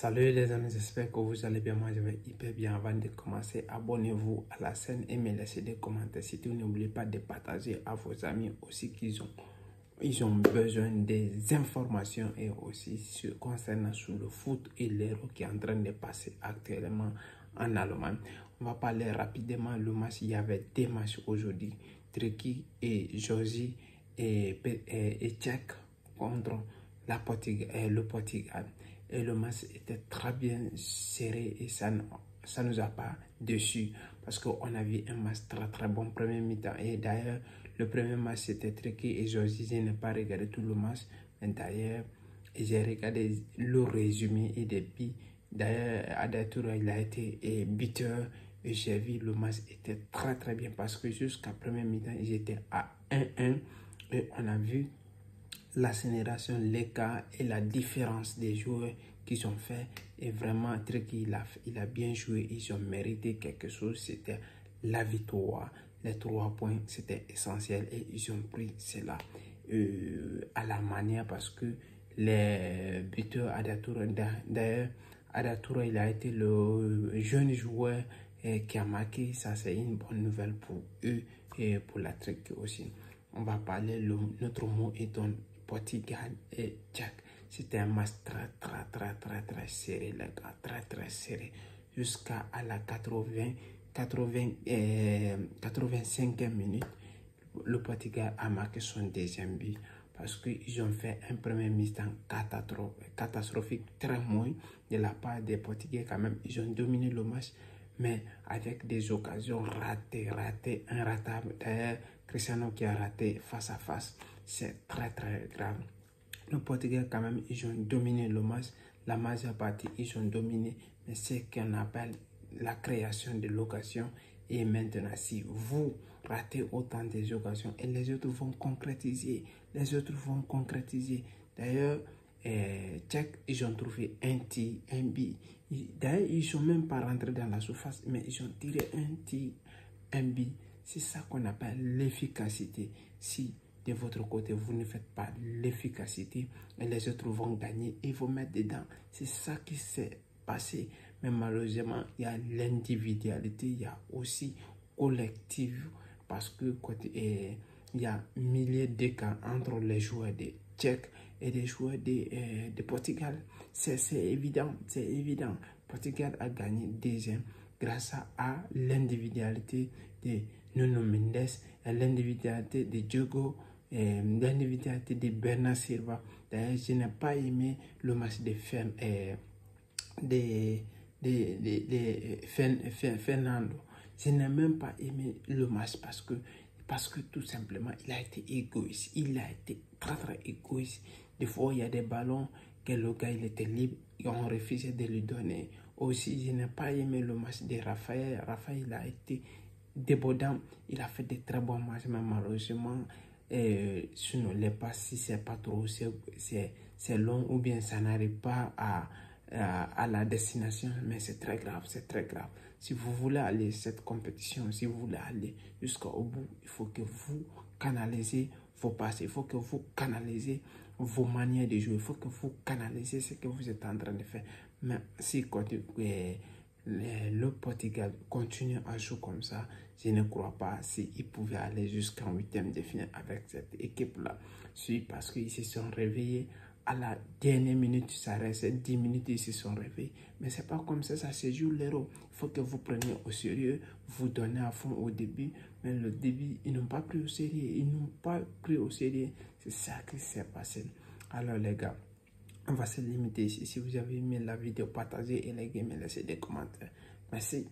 Salut les amis, j'espère que vous allez bien. Moi je vais hyper bien. Avant de commencer, abonnez-vous à la chaîne et me laissez des commentaires. Surtout n'oubliez pas de partager à vos amis aussi ils ont besoin des informations et aussi concernant sur le foot et l'Euro qui est en train de passer actuellement en Allemagne. On va parler rapidement le match. Il y avait deux matchs aujourd'hui, Turquie et Géorgie et Tchèque contre le Portugal. Et le match était très bien serré et ça nous a pas déçu parce qu'on a vu un match très bon premier mi-temps. Et d'ailleurs, le premier match c'était Turquie et Géorgie. Je n'ai pas regardé tout le match, mais d'ailleurs, j'ai regardé le résumé et des buts. D'ailleurs, Arda Turan, il a été buteur et j'ai vu le match était très bien parce que jusqu'à premier mi-temps, ils étaient à 1-1 et on a vu l'accélération, l'écart et la différence des joueurs qu'ils ont fait. Et vraiment, il a bien joué. Ils ont mérité quelque chose. C'était la victoire. Les 3 points, c'était essentiel. Et ils ont pris cela à la manière parce que les buteurs Arda Turan, d'ailleurs, Arda Turan, il a été le jeune joueur qui a marqué. Ça, c'est une bonne nouvelle pour eux et pour la Turquie aussi. On va parler, notre mot est dans Portugal et Tchèque. C'était un match très serré, les gars, très serré. Jusqu'à la 85e minute, le Portugal a marqué son deuxième but parce qu'ils ont fait un premier mi-temps catastrophique, très mauvais de la part des Portugais quand même. Ils ont dominé le match, mais avec des occasions ratées, inratables. D'ailleurs, Cristiano qui a raté face à face, c'est très grave. Le Portugal quand même, ils ont dominé le match, la majeure partie, ils ont dominé, mais c'est qu'on appelle la création de l'occasion. Et maintenant, si vous ratez autant des occasions et les autres vont concrétiser, D'ailleurs, Tchèque, ils ont trouvé un tir, un but. D'ailleurs, ils ne sont même pas rentrés dans la surface, mais ils ont tiré un tir, un but. C'est ça qu'on appelle l'efficacité. Si de votre côté, vous ne faites pas l'efficacité, les autres vont gagner et vous mettre dedans. C'est ça qui s'est passé. Mais malheureusement, il y a l'individualité, il y a aussi collectif parce que il y a milliers d'écarts entre les joueurs de Tchèque et les joueurs de Portugal. C'est évident. Portugal a gagné deuxième grâce à l'individualité de Nuno Mendes, et l'individualité de Diogo, l'individualité de Bernard Silva. D'ailleurs, je n'ai pas aimé le match de Fernando. Je n'ai même pas aimé le match parce que tout simplement, il a été égoïste. Il a été très égoïste. Des fois, il y a des ballons que le gars, il était libre et on refusait de lui donner. Aussi, je n'ai pas aimé le match de Raphaël. Raphaël, il a été débordant. Il a fait de très bons matchs, mais malheureusement, sinon, les passes, si c'est pas trop, c'est long ou bien ça n'arrive pas à la destination, mais c'est très grave. Si vous voulez aller cette compétition, si vous voulez aller jusqu'au bout, il faut que vous canalisez vos passes, il faut que vous canalisez vos manières de jouer, il faut que vous canalisez ce que vous êtes en train de faire. Mais si le Portugal continue à jouer comme ça, je ne crois pas s'ils pouvaient aller jusqu'en 8e de finale avec cette équipe-là. C'est parce qu'ils se sont réveillés à la dernière minute, ça reste 10 minutes, ils se sont réveillés. Mais c'est pas comme ça se joue l'Euro. Il faut que vous preniez au sérieux, vous donnez à fond au début. Mais le début, ils n'ont pas pris au sérieux. C'est ça qui s'est passé. Alors les gars, on va se limiter ici. Si vous avez aimé la vidéo, partagez et likez, mais laissez des commentaires. Merci.